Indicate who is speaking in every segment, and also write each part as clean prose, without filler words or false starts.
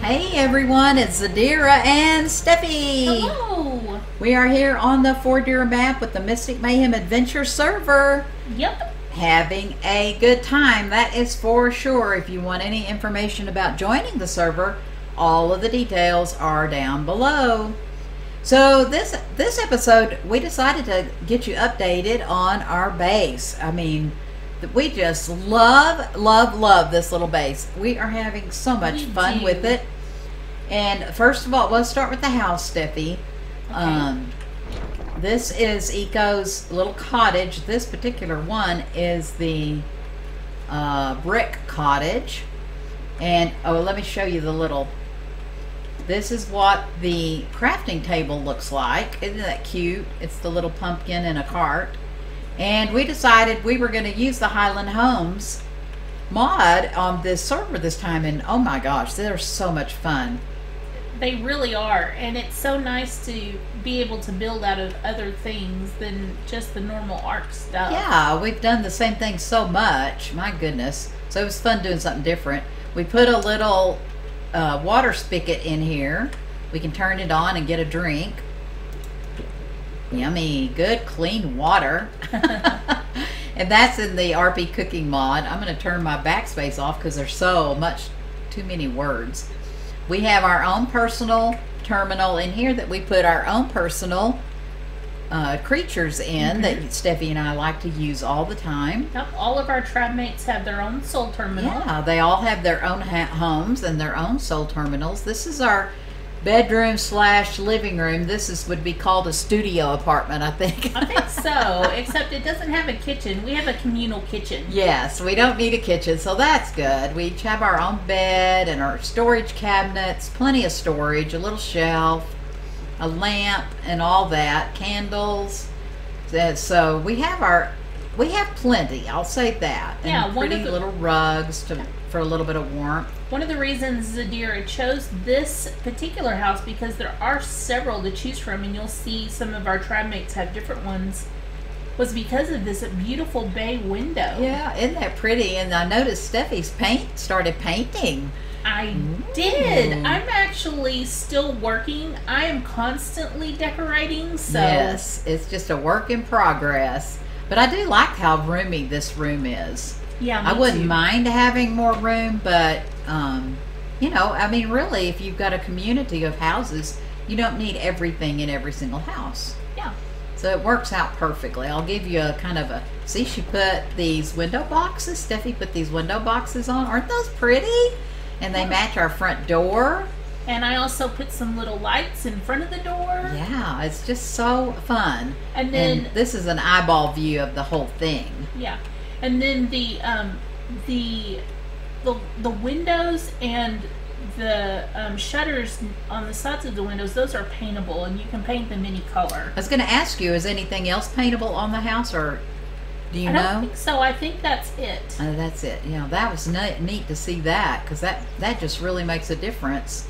Speaker 1: Hey everyone, it's Zadira and Steffi.
Speaker 2: Hello.
Speaker 1: We are here on the Fjordur map with the Mystic Mayhem Adventure server.
Speaker 2: Yep.
Speaker 1: Having a good time, that is for sure. If you want any information about joining the server, all of the details are down below. So this episode, we decided to get you updated on our base. I mean, we just love this little base. We are having so much fun with it. And first of all, let's start with the house, Steffi.
Speaker 2: Okay.
Speaker 1: This is Eco's little cottage. This particular one is the brick cottage. And oh, let me show you the little. This is what the crafting table looks like. Isn't that cute? It's the little pumpkin in a cart. And we decided we were going to use the Highland Homes mod on this server this time, and oh my gosh, they're so much fun.
Speaker 2: They really are, and it's so nice to be able to build out of other things than just the normal Ark stuff.
Speaker 1: Yeah, we've done the same thing so much, my goodness. So it was fun doing something different. We put a little water spigot in here. We can turn it on and get a drink. Yummy, good clean water. And that's in the RP cooking mod. I'm going to turn my backspace off because there's so much, too many words. We have our own personal terminal in here that we put our own personal creatures in that Steffi and I like to use all the time.
Speaker 2: Yep, all of our tribe mates have their own soul terminal.
Speaker 1: Yeah, they all have their own homes and their own soul terminals. This is our bedroom / living room. This would be called a studio apartment, I think.
Speaker 2: I think so, except it doesn't have a kitchen. We have a communal kitchen.
Speaker 1: Yes, we don't need a kitchen, so that's good. We each have our own bed and our storage cabinets, plenty of storage, a little shelf, a lamp, and all that, candles. So we have plenty. I'll say that.
Speaker 2: Yeah,
Speaker 1: and pretty little rugs for a little bit of warmth.
Speaker 2: One of the reasons Zadira chose this particular house, because there are several to choose from, and you'll see some of our tribe mates have different ones, was because of this beautiful bay window.
Speaker 1: Yeah, isn't that pretty? And I noticed Steffi's started painting.
Speaker 2: I did. I'm actually still working. I am constantly decorating, so
Speaker 1: yes, it's just a work in progress. But I do like how roomy this room is.
Speaker 2: Yeah,
Speaker 1: I wouldn't
Speaker 2: too.
Speaker 1: mind having more room, but you know, I mean, really, if you've got a community of houses, you don't need everything in every single house.
Speaker 2: Yeah.
Speaker 1: So it works out perfectly. I'll give you a kind of a, see, she put these window boxes. Steffi put these window boxes on. Aren't those pretty? And they match our front door.
Speaker 2: And I also put some little lights in front of the door.
Speaker 1: Yeah, it's just so fun.
Speaker 2: And then
Speaker 1: this is an eyeball view of the whole thing.
Speaker 2: Yeah. And then the windows and the shutters on the sides of the windows, those are paintable, and you can paint them any color.
Speaker 1: I was going to ask you, is anything else paintable on the house, or do you know?
Speaker 2: I don't think so. I think that's it.
Speaker 1: Oh, that's it. Yeah, that was neat to see that, because that just really makes a difference.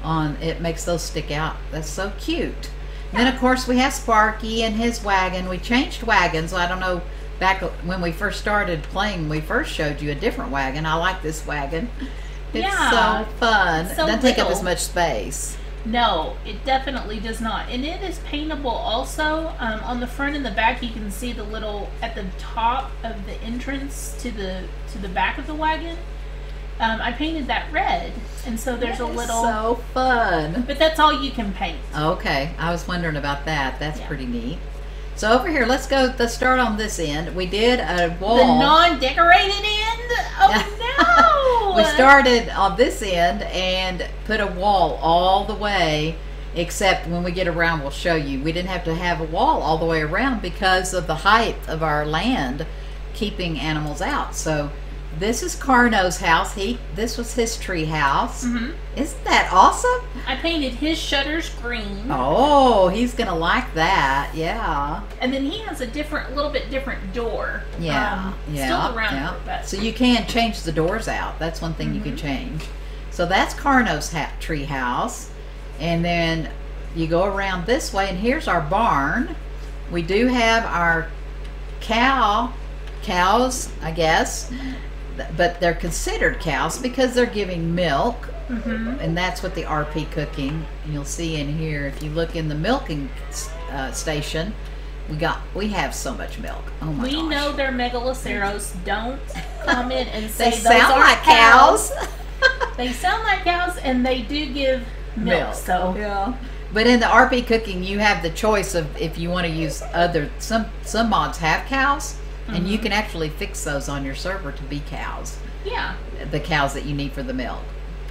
Speaker 1: It makes those stick out. That's so cute. And then of course we have Sparky and his wagon. We changed wagons. I don't know, back when we first started playing, we first showed you a different wagon. I like this wagon. It's so fun.
Speaker 2: So
Speaker 1: It doesn't take up
Speaker 2: little.
Speaker 1: as much space.
Speaker 2: No, it definitely does not. And it is paintable also. On the front and the back, you can see the little, at the top of the entrance to the back of the wagon. I painted that red, and so there's a little.
Speaker 1: So fun.
Speaker 2: But that's all you can paint.
Speaker 1: Okay, I was wondering about that. That's pretty neat. So over here, let's start on this end. We did a wall.
Speaker 2: The non-decorated end? Oh no!
Speaker 1: We started on this end and put a wall all the way, except when we get around, we'll show you. We didn't have to have a wall all the way around because of the height of our land, keeping animals out. So this is Carno's house. This was his tree house. Isn't that awesome?
Speaker 2: I painted his shutters green.
Speaker 1: Oh, he's gonna like that. Yeah.
Speaker 2: And then he has a little bit different door.
Speaker 1: Yeah.
Speaker 2: Still around but
Speaker 1: so you can change the doors out. That's one thing you can change. So that's Carno's tree house. And then you go around this way, and here's our barn. We do have our cows, I guess. but they're considered cows because they're giving milk. And that's what the RP cooking, and you'll see in here, if you look in the milking station, we have so much milk. Oh my gosh.
Speaker 2: We know they're megaloceros. Don't come in and say
Speaker 1: They
Speaker 2: those
Speaker 1: sound
Speaker 2: are
Speaker 1: like cows.
Speaker 2: They sound like cows, and they do give milk. So
Speaker 1: yeah. But in the RP cooking, you have the choice of if you want to use some mods have cows, and you can actually fix those on your server to be cows.
Speaker 2: Yeah.
Speaker 1: The cows that you need for the milk.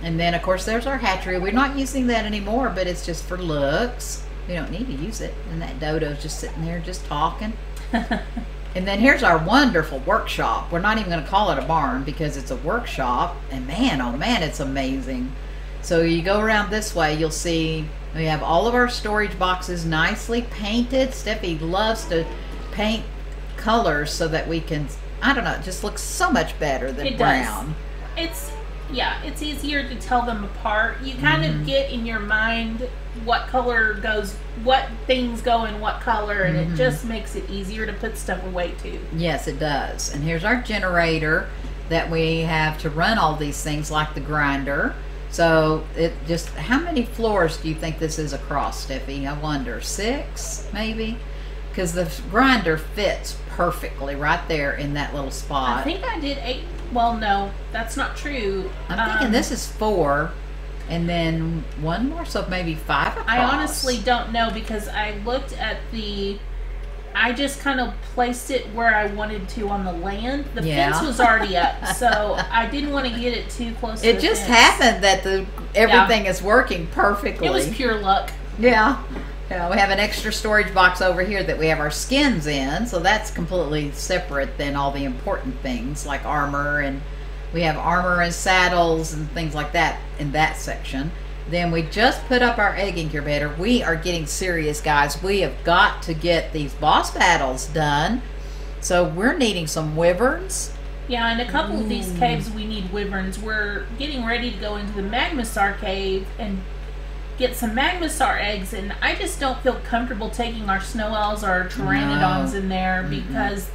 Speaker 1: And then, of course, there's our hatchery. We're not using that anymore, but it's just for looks. We don't need to use it. And that dodo's just sitting there just talking. And then here's our wonderful workshop. We're not even going to call it a barn because it's a workshop. And man, oh man, it's amazing. So you go around this way, you'll see we have all of our storage boxes nicely painted. Steffi loves to paint colors so that we can, I don't know, it just looks so much better than brown.
Speaker 2: It's easier to tell them apart. You kind of get in your mind what color goes, what things go in what color, and it just makes it easier to put stuff away too.
Speaker 1: Yes, it does. And here's our generator that we have to run all these things, like the grinder. So it just, how many floors do you think this is across, Steffi? I wonder, 6 maybe? Because the grinder fits perfectly right there in that little spot.
Speaker 2: I think I did 8. Well, no, that's not true.
Speaker 1: I'm thinking this is 4, and then 1 more, so maybe 5 across.
Speaker 2: I honestly don't know because I looked at I just kind of placed it where I wanted to on the land. The fence was already up, so I didn't want to get it too close to the fence.
Speaker 1: It just happened that everything is working perfectly.
Speaker 2: It was pure luck.
Speaker 1: Yeah. Yeah, we have an extra storage box over here that we have our skins in, so that's completely separate than all the important things like armor, and we have armor and saddles and things like that in that section. Then we just put up our egg incubator. We are getting serious, guys. We have got to get these boss battles done, so we're needing some wyverns.
Speaker 2: Yeah, in a couple of these caves we need wyverns. We're getting ready to go into the Magmasar cave and get some Magmasar eggs, and I just don't feel comfortable taking our snow owls or our pteranodons in there because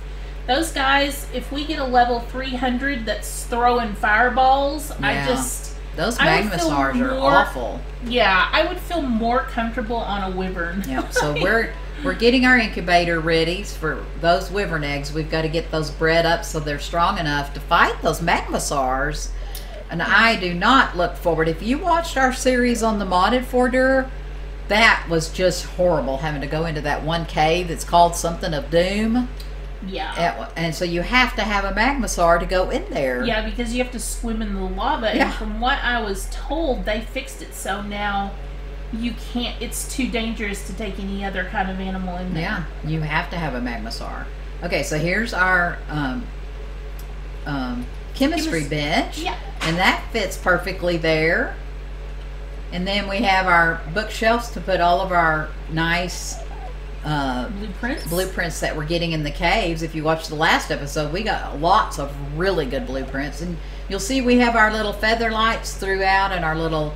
Speaker 2: those guys, if we get a level 300 that's throwing fireballs,
Speaker 1: those Magmasars are awful.
Speaker 2: Yeah, I would feel more comfortable on a wyvern.
Speaker 1: Yep. So we're getting our incubator ready for those wyvern eggs. We've got to get those bred up so they're strong enough to fight those Magmasars. And I do not look forward. If you watched our series on the modded Fjordur, that was just horrible, having to go into that one cave that's called something of doom.
Speaker 2: Yeah.
Speaker 1: And so you have to have a Magmasar to go in there.
Speaker 2: Yeah, because you have to swim in the lava.
Speaker 1: Yeah.
Speaker 2: And from what I was told, they fixed it so now you can't, it's too dangerous to take any other kind of animal in there.
Speaker 1: Yeah, you have to have a Magmasar. Okay, so here's our chemistry bench.
Speaker 2: Yeah.
Speaker 1: And that fits perfectly there. And then we have our bookshelves to put all of our nice blueprints that we're getting in the caves. If you watch the last episode, we got lots of really good blueprints. And you'll see we have our little feather lights throughout and our little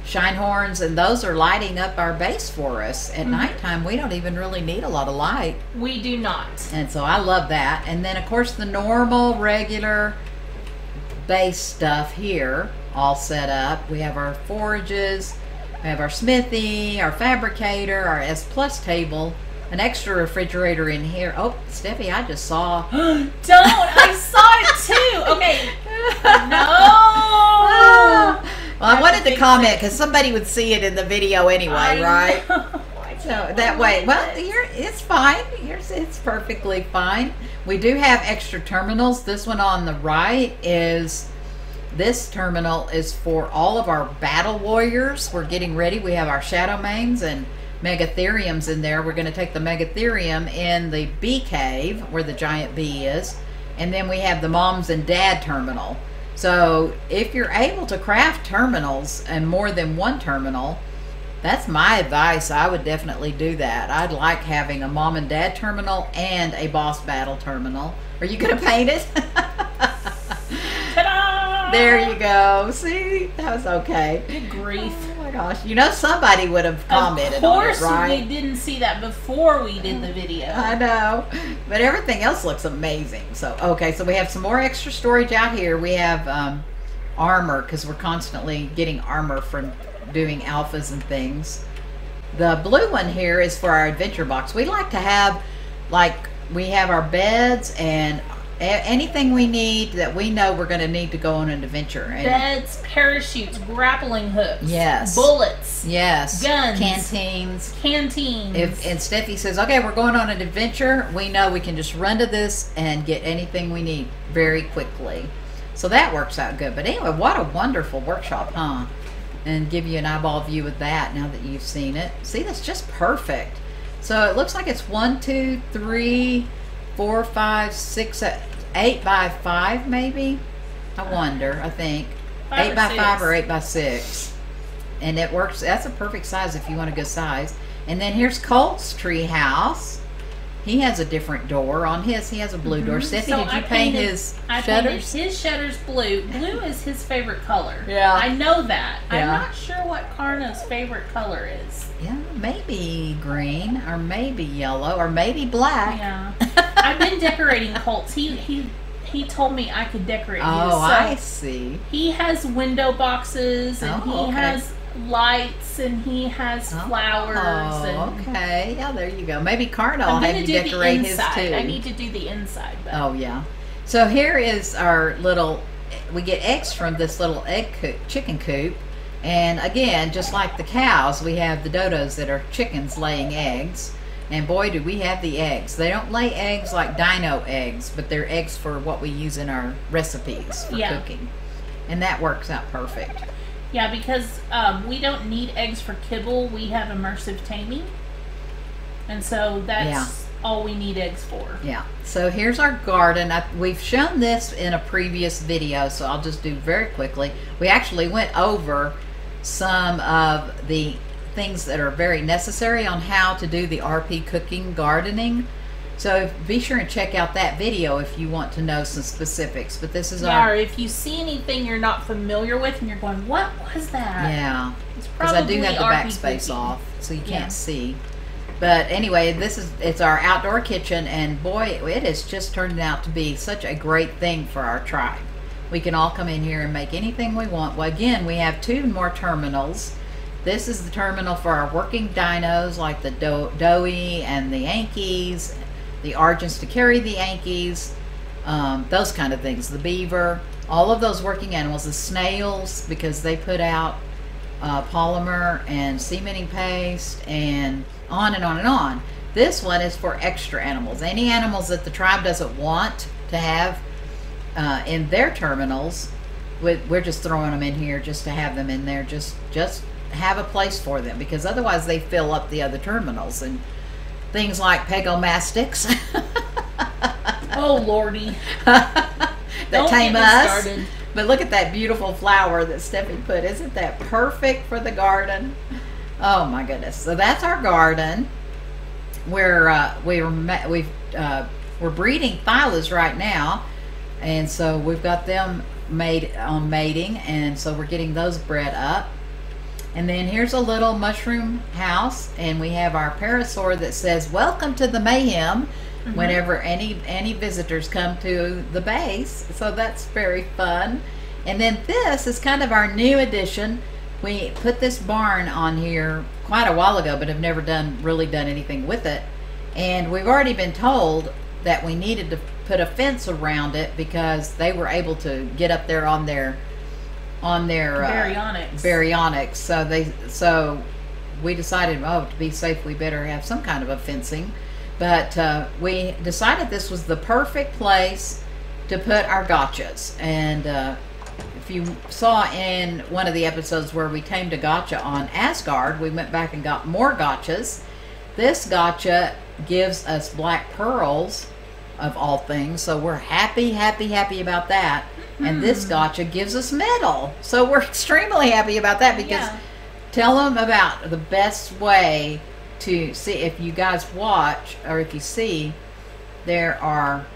Speaker 1: shine horns, and those are lighting up our base for us. At nighttime, we don't even really need a lot of light.
Speaker 2: We do not.
Speaker 1: And so I love that. And then, of course, the normal, regular base stuff here all set up. We have our forages, we have our smithy, our fabricator, our S+ table, an extra refrigerator in here. Oh, Steffi, I just saw.
Speaker 2: Don't! I saw it too! Okay. No!
Speaker 1: Well, I wanted to comment because somebody would see it in the video anyway, right? So that way, well, it's fine. It's perfectly fine. We do have extra terminals. This one on the right this terminal is for all of our battle warriors. We're getting ready. We have our shadow mains and megatheriums in there. We're going to take the megatherium in the bee cave where the giant bee is, and then we have the moms and dad terminal. So if you're able to craft terminals and more than one terminal, that's my advice. I would definitely do that. I'd like having a mom and dad terminal and a boss battle terminal. Are you going to paint it?
Speaker 2: Ta-da!
Speaker 1: There you go. See? That was okay.
Speaker 2: Good grief.
Speaker 1: Oh my my gosh. You know, somebody would have commented on it, right?
Speaker 2: Of course we didn't see that before we did the video.
Speaker 1: I know. But everything else looks amazing. So, okay, so we have some more extra storage out here. We have armor, because we're constantly getting armor from doing alphas and things. The blue one here is for our adventure box. We like to have, like, we have our beds and anything we need that we know we're going to need to go on an adventure. And
Speaker 2: beds, parachutes, grappling hooks,
Speaker 1: yes,
Speaker 2: bullets,
Speaker 1: yes,
Speaker 2: guns,
Speaker 1: canteens. And Steffi says, okay, we're going on an adventure, we know we can just run to this and get anything we need very quickly. So that works out good. But anyway, what a wonderful workshop, huh? And give you an eyeball view of that now that you've seen it. See, that's just perfect. So it looks like it's 1, 2, 3, 4, 5, 6, 8 by 5 maybe. I wonder. I think 8 by 5 or 8 by 6, and it works. That's a perfect size if you want a good size. And then here's Colt's tree house. He has a different door on his. He has a blue door. Steffi,
Speaker 2: so
Speaker 1: did you paint his
Speaker 2: I
Speaker 1: shutters?
Speaker 2: painted his shutters blue. Blue is his favorite color.
Speaker 1: Yeah.
Speaker 2: I know that.
Speaker 1: Yeah.
Speaker 2: I'm not sure what Karna's favorite color is.
Speaker 1: Yeah, maybe green, or maybe yellow, or maybe black.
Speaker 2: Yeah. I've been decorating Colts. He told me I could decorate his.
Speaker 1: Oh,
Speaker 2: So
Speaker 1: I see.
Speaker 2: he has window boxes, and he
Speaker 1: okay.
Speaker 2: has lights, and he has flowers. And
Speaker 1: okay. Yeah, there you go. Maybe Karna will
Speaker 2: I'm
Speaker 1: have
Speaker 2: gonna
Speaker 1: you
Speaker 2: do
Speaker 1: decorate
Speaker 2: the
Speaker 1: his
Speaker 2: inside.
Speaker 1: too.
Speaker 2: I need to do the inside. But
Speaker 1: Oh, yeah. So here is our little, we get eggs from this little chicken coop. And again, just like the cows, we have the dodos that are chickens laying eggs. And boy, do we have the eggs. They don't lay eggs like dino eggs, but they're eggs for what we use in our recipes for cooking. And that works out perfect.
Speaker 2: Yeah, because we don't need eggs for kibble. We have immersive taming. And so that's all we need eggs for.
Speaker 1: Yeah. So here's our garden. We've shown this in a previous video, so I'll just do very quickly. We actually went over some of the things that are very necessary on how to do the RP cooking gardening. So be sure and check out that video if you want to know some specifics. But this is
Speaker 2: or if you see anything you're not familiar with and you're going, what was that?
Speaker 1: Yeah.
Speaker 2: It's
Speaker 1: Because I do have the
Speaker 2: RP
Speaker 1: backspace
Speaker 2: cooking.
Speaker 1: off, so you can't see. But anyway, it's our outdoor kitchen, and boy, it has just turned out to be such a great thing for our tribe. We can all come in here and make anything we want. Well, again, we have 2 more terminals. This is the terminal for our working dinos, like the Doey and the Yankees, the Argents to carry the Yankees, those kind of things. The beaver, all of those working animals. The snails, because they put out polymer and cementing paste, and on and on and on. This one is for extra animals. Any animals that the tribe doesn't want to have in their terminals, we're just throwing them in here just to have them in there, just have a place for them, because otherwise they fill up the other terminals. And things like pegomastics
Speaker 2: oh lordy
Speaker 1: that
Speaker 2: Don't
Speaker 1: tame
Speaker 2: get me
Speaker 1: us
Speaker 2: started.
Speaker 1: But look at that beautiful flower that Steffi put. Isn't that perfect for the garden? Oh my goodness. So that's our garden. We're breeding thylas right now, and so we've got them made on mating, and so we're getting those bred up. And then here's a little mushroom house, and we have our parasaur that says welcome to the mayhem whenever any visitors come to the base. So that's very fun. And then this is kind of our new addition. We put this barn on here quite a while ago, but have never really done anything with it. And we've already been told that we needed to put a fence around it because they were able to get up there on their baryonyx. So we decided, to be safe, we better have some kind of a fencing. But we decided this was the perfect place to put our gachas. And if you saw in one of the episodes where we tamed a gacha on Asgard, we went back and got more gachas. This gacha gives us black pearls, of all things, so we're happy about that. And this gacha gives us metal, so we're extremely happy about that, because tell them about the best way to see. If you guys watch, or if you see, there are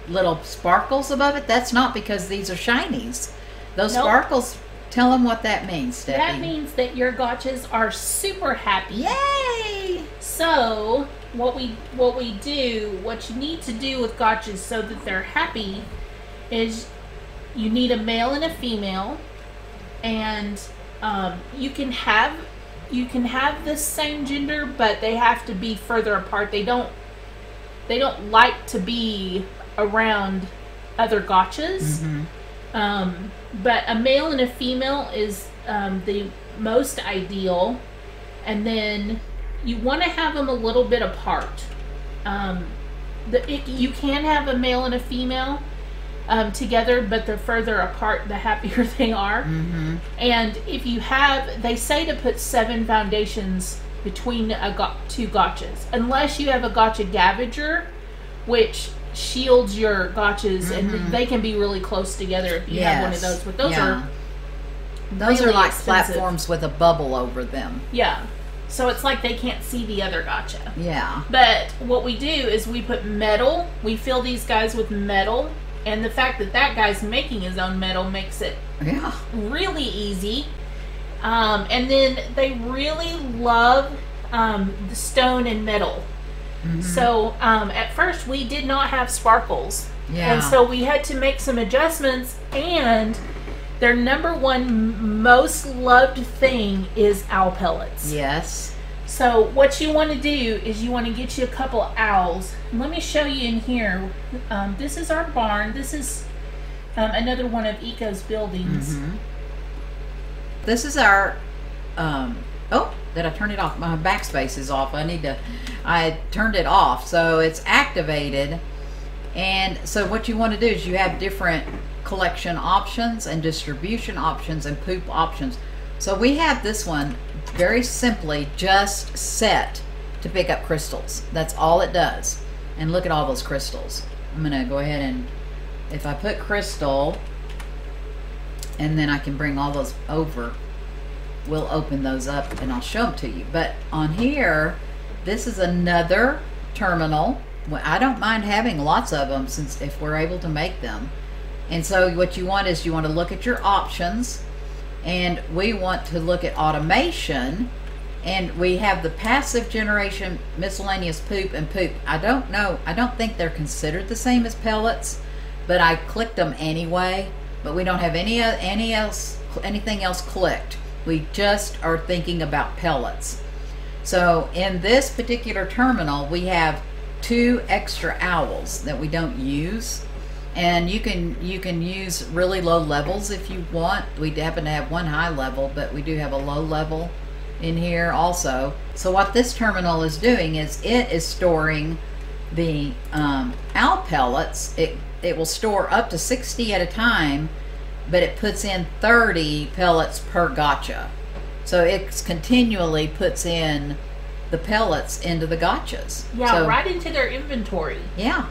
Speaker 1: little sparkles above it. That's not because these are shinies. Those sparkles Tell them what that means, Stephanie.
Speaker 2: That means that your Gachas are super happy.
Speaker 1: Yay!
Speaker 2: So what you need to do with Gachas so that they're happy is you need a male and a female, and you can have the same gender, but they have to be further apart. They don't like to be around other Gachas.
Speaker 1: Mm-hmm.
Speaker 2: But a male and a female is the most ideal, and then you want to have them a little bit apart. You can have a male and a female together, but the further apart, the happier they are.
Speaker 1: Mm-hmm.
Speaker 2: And if you have, they say to put 7 foundations between two Gachas, unless you have a Gacha Gavager, which shields your Gachas, and they can be really close together if you have one of those. But those
Speaker 1: are
Speaker 2: really
Speaker 1: like
Speaker 2: expensive.
Speaker 1: platforms with a bubble over them.
Speaker 2: Yeah. So it's like they can't see the other Gacha.
Speaker 1: Yeah.
Speaker 2: But what we do is we put metal. We fill these guys with metal. And the fact that guy's making his own metal makes it really easy. And then they really love the stone and metal. Mm-hmm. So at first we did not have sparkles.
Speaker 1: Yeah.
Speaker 2: And so we had to make some adjustments, and their number one most loved thing is owl pellets.
Speaker 1: Yes.
Speaker 2: So what you want to do is you want to get you a couple owls. Let me show you in here. This is our barn. This is another one of Eco's buildings.
Speaker 1: Mm-hmm. This is our oh, did I turn it off? My backspace is off. I turned it off, so it's activated. And so what you want to do is you have different collection options and distribution options and poop options. So we have this one very simply just set to pick up crystals. That's all it does. And look at all those crystals. I'm gonna go ahead and, if I put crystal, and then I can bring all those over, we'll open those up and I'll show them to you. But on here, this is another terminal. Well, I don't mind having lots of them, since if we're able to make them. And so what you want is you want to look at your options, and we want to look at automation, and we have the passive generation, miscellaneous poop, and poop. I don't know, I don't think they're considered the same as pellets, but I clicked them anyway. But we don't have anything else clicked. We just are thinking about pellets. So in this particular terminal, we have 2 extra owls that we don't use, and you can use really low levels if you want. We happen to have 1 high level, but we do have a low level in here also. So what this terminal is doing is it is storing the owl pellets. It will store up to 60 at a time, but it puts in 30 pellets per Gacha. So it continually puts in the pellets into the Gachas.
Speaker 2: Yeah,
Speaker 1: so,
Speaker 2: right into their inventory.
Speaker 1: Yeah.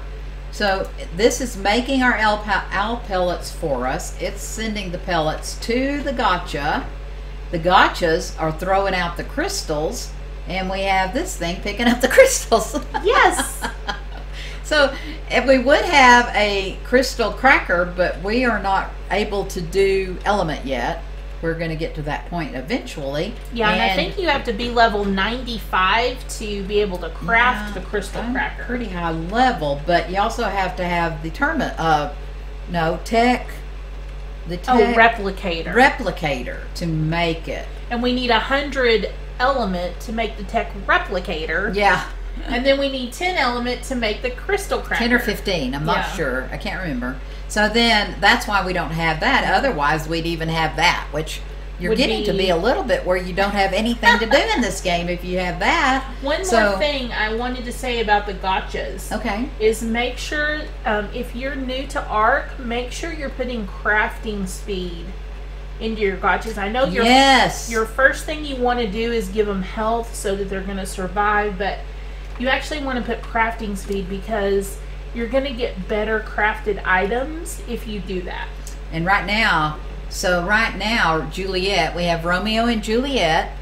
Speaker 1: So this is making our owl pellets for us. It's sending the pellets to the Gacha. The Gachas are throwing out the crystals, and we have this thing picking up the crystals.
Speaker 2: Yes.
Speaker 1: So if we would have a crystal cracker, but we are not able to do element yet. We're going to get to that point eventually.
Speaker 2: Yeah, and I think you have to be level 95 to be able to craft the crystal cracker.
Speaker 1: Pretty high level, but you also have to have the tech. Replicator to make it.
Speaker 2: And we need 100 element to make the tech replicator.
Speaker 1: Yeah.
Speaker 2: And then we need 10 element to make the crystal cracker.
Speaker 1: 10 or 15, I'm not sure. I can't remember. So then that's why we don't have that. Otherwise, we'd even have that, which you're getting to be a little bit where you don't have anything to do in this game if you have that.
Speaker 2: One more thing I wanted to say about the Gachas.
Speaker 1: Okay.
Speaker 2: Is make sure, if you're new to Ark, make sure you're putting crafting speed into your Gachas. I know your first thing you want to do is give them health so that they're going to survive, but you actually want to put crafting speed because you're going to get better crafted items if you do that.
Speaker 1: And right now, Juliet, we have Romeo and Juliet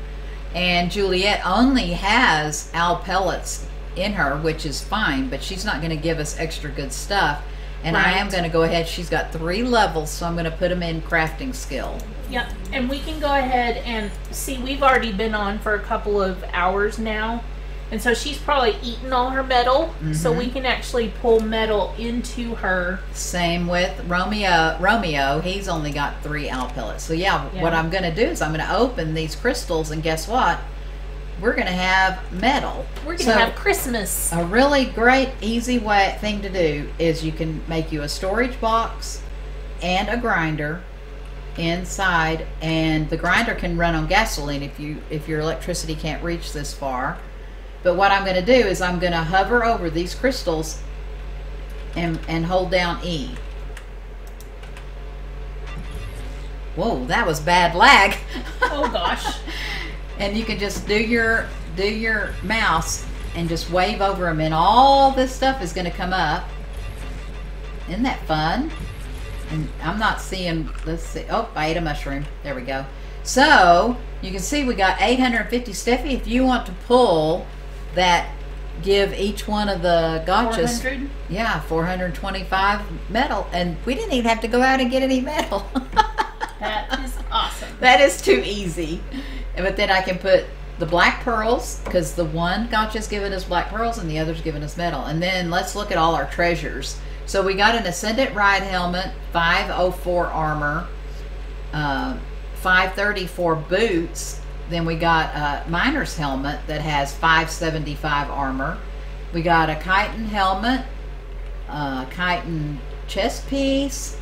Speaker 1: only has owl pellets in her, which is fine, but she's not going to give us extra good stuff. And
Speaker 2: Right.
Speaker 1: I am going to go ahead. She's got 3 levels, so I'm going to put them in crafting skill.
Speaker 2: Yep, and we can go ahead and see, we've already been on for a couple of hours now. And so she's probably eaten all her metal, so we can actually pull metal into her.
Speaker 1: Same with Romeo. He's only got 3 owl pellets. So yeah, what I'm going to do is I'm going to open these crystals, and guess what? We're going to have metal.
Speaker 2: We're going to have Christmas.
Speaker 1: A really great, easy thing to do is you can make you a storage box and a grinder inside, and the grinder can run on gasoline if your electricity can't reach this far. But what I'm going to do is I'm going to hover over these crystals and hold down E. Whoa, that was bad lag.
Speaker 2: Oh gosh.
Speaker 1: And you can just do your mouse and just wave over them, and all this stuff is going to come up. Isn't that fun? And I'm not seeing, let's see. Oh, I ate a mushroom. There we go. So you can see we got 850. Steffi, if you want to pull that, give each one of the Gachas
Speaker 2: 400?
Speaker 1: Yeah, 425 metal, and we didn't even have to go out and get any metal.
Speaker 2: That is awesome.
Speaker 1: That is too easy. But then I can put the black pearls, because the one Gacha's given us black pearls and the other's given us metal. And then let's look at all our treasures. So we got an Ascendant Ride helmet, 504 armor, 534 boots. Then we got a miner's helmet that has 575 armor. We got a chitin helmet, chitin chest piece.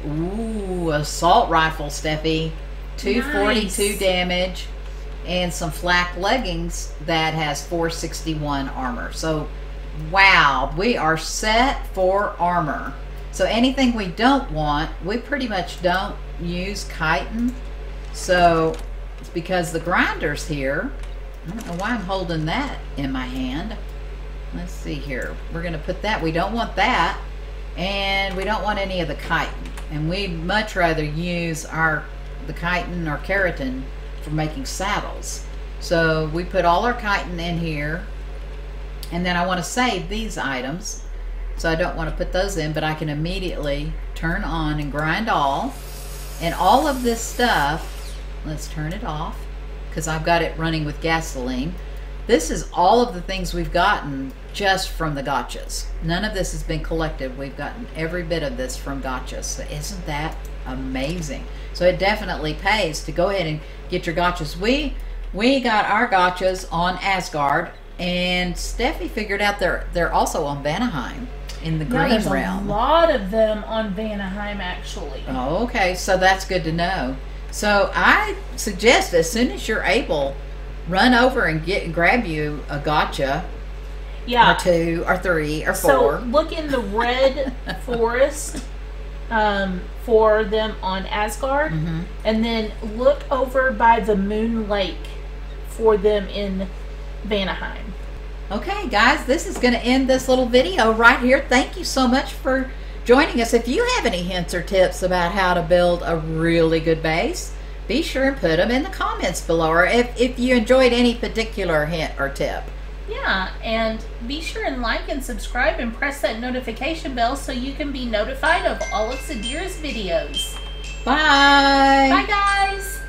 Speaker 1: Ooh, assault rifle, Steffi. 242
Speaker 2: Nice.
Speaker 1: damage. And some flak leggings that has 461 armor. So, wow, we are set for armor. So anything we don't want, we pretty much don't use chitin. So it's because the grinder's here. I don't know why I'm holding that in my hand. Let's see here. We're going to put that. We don't want that. And we don't want any of the chitin. And we'd much rather use the chitin or keratin for making saddles. So we put all our chitin in here. And then I want to save these items. So I don't want to put those in, but I can immediately turn on and grind all. And all of this stuff, let's turn it off because I've got it running with gasoline. This is all of the things we've gotten just from the Gachas. None of this has been collected. We've gotten every bit of this from Gachas. So isn't that amazing? So it definitely pays to go ahead and get your Gachas. We got our Gachas on Asgard, and Steffi figured out they're also on Vanaheim in the green
Speaker 2: there's
Speaker 1: realm.
Speaker 2: a lot of them on Vanaheim, actually.
Speaker 1: Oh, okay, so that's good to know. So I suggest as soon as you're able, run over and grab you a Gacha.
Speaker 2: Yeah.
Speaker 1: Or 2 or 3 or 4.
Speaker 2: So look in the red forest for them on Asgard, and then look over by the Moon Lake for them in Vanaheim.
Speaker 1: Okay, guys, this is going to end this little video right here. Thank you so much for joining us. If you have any hints or tips about how to build a really good base, be sure and put them in the comments below, or if you enjoyed any particular hint or tip.
Speaker 2: Yeah, and be sure and like and subscribe and press that notification bell so you can be notified of all of Zadira's videos.
Speaker 1: Bye!
Speaker 2: Bye, guys!